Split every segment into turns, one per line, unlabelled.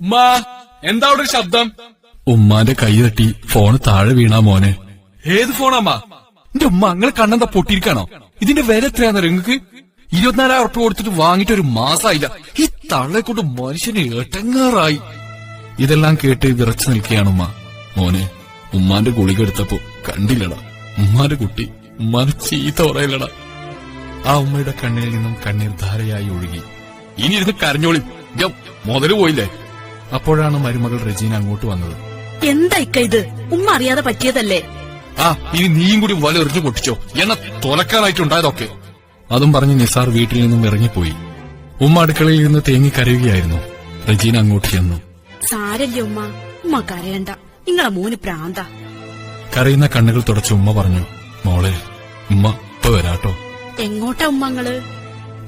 ഉമ്മാ, എന്താ അവിടെ ഒരു ശബ്ദം?
ഉമ്മാന്റെ കൈ തട്ടി ഫോണ് താഴെ വീണാ മോനെ.
ഏത് ഫോണാമ്മ?
എന്റെ ഉമ്മ നിങ്ങൾ കണ്ണെന്താ പൊട്ടിയിരിക്കാണോ? ഇതിന്റെ വില എത്രയാന്ന് നിങ്ങൾക്ക്? 24,000 ഉറുപ്പിക കൊടുത്തിട്ട് വാങ്ങിട്ട് ഒരു മാസമായില്ല. ഈ തള്ളെ കൊണ്ട് മനുഷ്യന് എട്ടങ്ങാറായി. ഇതെല്ലാം കേട്ട് വിറച്ചു നിൽക്കുകയാണ് ഉമ്മ. മോനെ, ഉമ്മാന്റെ ഗുളിക എടുത്തപ്പോ കണ്ടില്ലടാ, ഉമ്മാന്റെ കുട്ടി ഉമ്മാനെ ചീത്ത പറയില്ലടാ. ആ ഉമ്മയുടെ കണ്ണിൽ നിന്നും കണ്ണീർ ധാരയായി ഒഴുകി. ഇനി ഇരുന്ന് കരഞ്ഞോളി, മുതല് പോയില്ലേ? അപ്പോഴാണ് മരുമകൾ റെജീന അങ്ങോട്ട് വന്നത്.
എന്താ ഇക്ക ഇത്? ഉമ്മ അറിയാതെ പറ്റിയതല്ലേ?
ആ, ഇനി നീയും കൂടി വല എറിഞ്ഞു പൊട്ടിച്ചോ, എന്നെ തുലക്കാനായിട്ടുണ്ടായതൊക്കെ. അതും പറഞ്ഞ് നിസാർ വീട്ടിൽ നിന്നും ഇറങ്ങിപ്പോയി. ഉമ്മ അടുക്കളയിൽ നിന്ന് തേങ്ങി കരയുകയായിരുന്നു. റെജീന അങ്ങോട്ട് ചെന്നു.
സാരല്ലേ ഉമ്മ, ഉമ്മ കരയണ്ട, നിങ്ങളെ മോന് പ്രാന്ത.
കരയുന്ന കണ്ണുകൾ തുടച്ച ഉമ്മ പറഞ്ഞു, മോളെ, ഉമ്മ ഇപ്പൊ വരാട്ടോ.
എങ്ങോട്ടാ ഉമ്മങ്ങള്?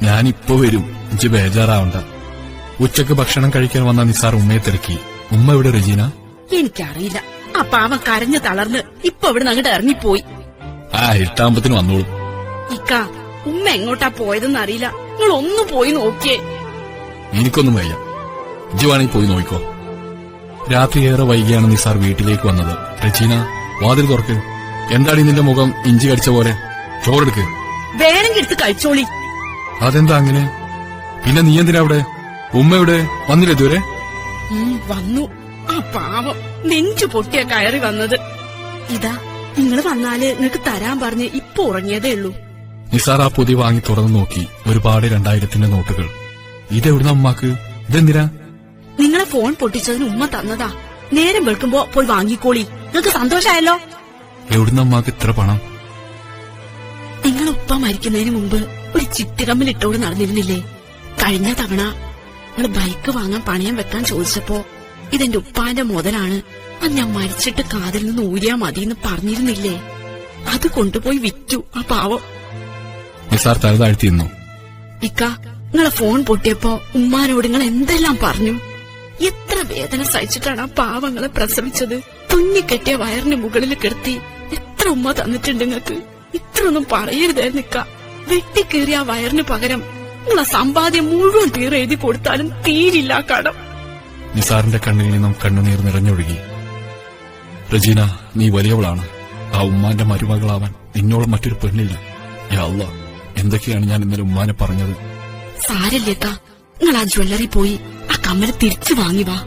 ഞാനിപ്പോ വരും, ഇഞ്ച് ബേജാറാവണ്ട. ഉച്ചക്ക് ഭക്ഷണം കഴിക്കാൻ വന്ന നിസാർ ഉമ്മയെ തിരക്കി. ഉമ്മ എവിടെ റെജീന?
എനിക്കറിയില്ല. ആ പാവം കരഞ്ഞു തളർന്ന് ഇപ്പൊ ഇവിടെ അങ്ങോട്ട് ഇറങ്ങിപ്പോയി.
ആ, എട്ടാമ്പത്തിന് വന്നോളൂ.
ഇക്ക, ഉമ്മ എങ്ങോട്ടാ പോയതെന്ന് അറിയില്ല, നിങ്ങൾ ഒന്ന് പോയി നോക്കിയേ.
എനിക്കൊന്നും വയ്യ, ഇജ്ജ് വേണമെങ്കിൽ പോയി നോക്കിക്കോ. രാത്രി ഏറെ വൈകിയാണ് നിസാർ വീട്ടിലേക്ക് വന്നത്. റെജീന, വാതിൽ തുറക്ക്. എന്താടി നിന്റെ മുഖം ഇഞ്ചി കടിച്ച പോലെ? ചോറെടുക്ക്.
വേണമെങ്കിൽ എടുത്ത് കഴിച്ചോളി.
അതെന്താ അങ്ങനെ? പിന്നെ നീ എന്തിനാ അവിടെ? ഉമ്മ എവിടെ? വന്നില്ല ഇതുവരെ?
വന്നു. ആ പാവം നെഞ്ചു പൊട്ടിയ കയറി വന്നത്. ഇതാ, നിങ്ങൾ വന്നാല് നിങ്ങക്ക് തരാൻ പറഞ്ഞ് ഇപ്പൊ ഉറങ്ങിയതേ ഉള്ളൂ.
നിസാർ ആ പൊതി വാങ്ങി തുറന്നു നോക്കി. ഒരുപാട് 2000-ന്റെ നോട്ടുകൾ. ഇതെവിടുന്ന ഉമ്മാക്ക്? ഇതെന്തിനാ?
നിങ്ങളെ ഫോൺ പൊട്ടിച്ചതിന് ഉമ്മ തന്നതാ. നേരം വെളുക്കുമ്പോ പോയി വാങ്ങിക്കോളി. നിങ്ങൾക്ക് സന്തോഷായല്ലോ.
എവിടുന്ന ഉമ്മാക്ക് ഇത്ര പണം?
നിങ്ങളെ ഉപ്പ മരിക്കുന്നതിന് മുമ്പ് ഒരു ചിട്ടികമ്മിലിട്ടോട് നടന്നിരുന്നില്ലേ? കഴിഞ്ഞ തവണ നിങ്ങൾ ബൈക്ക് വാങ്ങാൻ പണയം വെക്കാൻ ചോദിച്ചപ്പോ ഇതെന്റെ ഉപ്പാന്റെ മുതലാണ്, അത് ഞാൻ മരിച്ചിട്ട് കാതിൽ നിന്ന് ഊരിയാ മതിയെന്ന് പറഞ്ഞിരുന്നില്ലേ? അത് കൊണ്ടുപോയി വിറ്റു ആ പാവം.
നിസാർ തല താഴ്ത്തിയിരുന്നു.
ഇക്ക, നിങ്ങളെ ഫോൺ പൊട്ടിയപ്പോ ഉമ്മാനോട് നിങ്ങൾ എന്തെല്ലാം പറഞ്ഞു? എത്ര വേദന സഹിച്ചിട്ടാണ് ആ പാവങ്ങളെ പ്രസവിച്ചത്. തുന്നിക്കെട്ടിയ വയറിന് മുകളിൽ കിടത്തി എത്ര ഉമ്മ തന്നിട്ടുണ്ട് നിങ്ങൾക്ക്. ഇത്രയൊന്നും പറയരുതായിരുന്നു ഇക്ക. വെട്ടിക്കേറിയ ആ വയറിന് പകരം നിങ്ങളെ സമ്പാദ്യം മുഴുവൻ തീരെഴുതി കൊടുത്താലും തീരില്ല കടം.
നിസാറിന്റെ കണ്ണിൽ നിന്നും കണ്ണുനീർ നിറഞ്ഞൊഴുകി. റജീന, നീ വലിയവളാണ്. ആ ഉമ്മാന്റെ മരുമകളാവാൻ നിന്നോളം മറ്റൊരു പെണ്ണില്ല. യാ അല്ലാ, എന്തൊക്കെയാണ് ഞാൻ ഇന്നലെ ഉമ്മാനെ പറഞ്ഞത്?
സാരല്ലേക്ക, നിങ്ങൾ ആ ജ്വല്ലറി പോയി ആ കമ്മല് തിരിച്ചു വാങ്ങി വാ.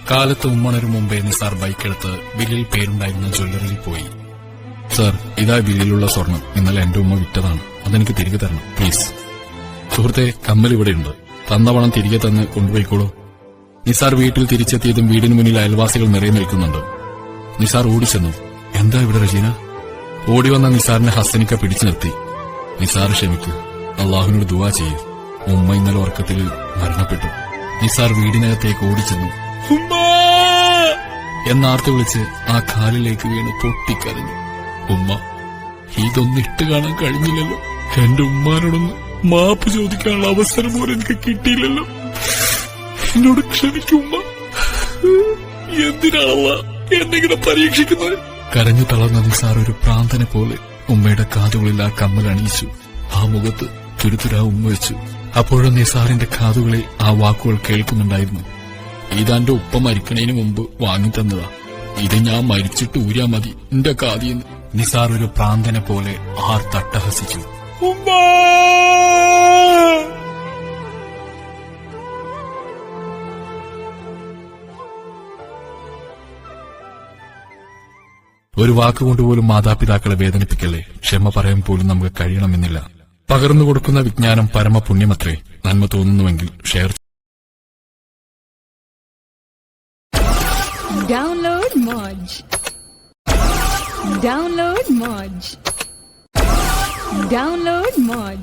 കാലത്ത് ഉമ്മണൊരു മുമ്പേ നിസാർ ബൈക്കെടുത്ത് ബില്ലിൽ പേരുണ്ടായിരുന്ന ജ്വല്ലറിയിൽ പോയി. സർ, ഇതാ ബില്ലിലുള്ള സ്വർണം. ഇന്നലെ എന്റെ ഉമ്മ വിറ്റതാണ്, അതെനിക്ക് തിരികെ തരണം പ്ലീസ്. സുഹൃത്തെ, കമ്മൽ ഇവിടെയുണ്ട്, തന്ന പണം തിരികെ തന്ന് കൊണ്ടുപോയിക്കോളൂ. നിസാർ വീട്ടിൽ തിരിച്ചെത്തിയതും വീടിന് മുന്നിൽ അയൽവാസികൾ നിറയെ നിൽക്കുന്നുണ്ട്. നിസാർ ഓടിച്ചെന്നു. എന്താ ഇവിടെ റജീന? ഓടിവന്ന നിസാറിനെ ഹസനിക്ക പിടിച്ചു നിർത്തി. നിസാർ ക്ഷമിക്കൂ, അള്ളാഹുവിനോട് ദുആ ചെയ്യൂ. ഉമ്മ ഇന്നലെ ഉറക്കത്തിൽ മരണപ്പെട്ടു. നിസാർ വീടിനകത്തേക്ക് ഓടിച്ചെന്നു. എന്നാർത്ത് വിളിച്ച് ആ കാലിലേക്ക് വീണ് പൊട്ടിക്കരഞ്ഞു. ഉമ്മ, ഇതൊന്നും ഇട്ട് കാണാൻ കഴിഞ്ഞില്ലല്ലോ. എന്റെ ഉമ്മാനോടൊന്ന് മാപ്പ് ചോദിക്കാനുള്ള അവസരം പോലും എനിക്ക് കിട്ടിയില്ലല്ലോ. എന്നോട് ക്ഷമിക്കുമ്മ. എന്തിനാണല്ല എന്നെങ്ങനെ പരീക്ഷിക്കുന്നത്? കരഞ്ഞു തളർന്ന നിസാർ ഒരു പ്രാന്തനെ പോലെ ഉമ്മയുടെ കാതുകളിൽ ആ കമ്മൽ അണിയിച്ചു. ആ മുഖത്ത് തുരുതുരാ ഉമ്മ വെച്ചു. അപ്പോഴും നിസാറിന്റെ കാതുകളിൽ ആ വാക്കുകൾ കേൾക്കുന്നുണ്ടായിരുന്നു. ഇതാന്റെ ഉപ്പ മരിക്കണേന് മുമ്പ് വാങ്ങിത്തന്നതാ, ഇത് ഞാൻ മരിച്ചിട്ട് ഊരാ മതി എന്റെ കാതിയെന്ന്. നിസാർ ഒരു പ്രാന്തനെ പോലെ ആർത്തട്ടഹസിച്ചു. ഒരു വാക്കുകൊണ്ടുപോലും മാതാപിതാക്കളെ വേദനിപ്പിക്കല്ലേ. ക്ഷമ പറയാൻ പോലും നമുക്ക് കഴിയണമെന്നില്ല. പകർന്നു കൊടുക്കുന്ന വിജ്ഞാനം പരമപുണ്യമത്രേ. നന്മ തോന്നുന്നുവെങ്കിൽ share.
Download Moj. Download Moj. Download Moj.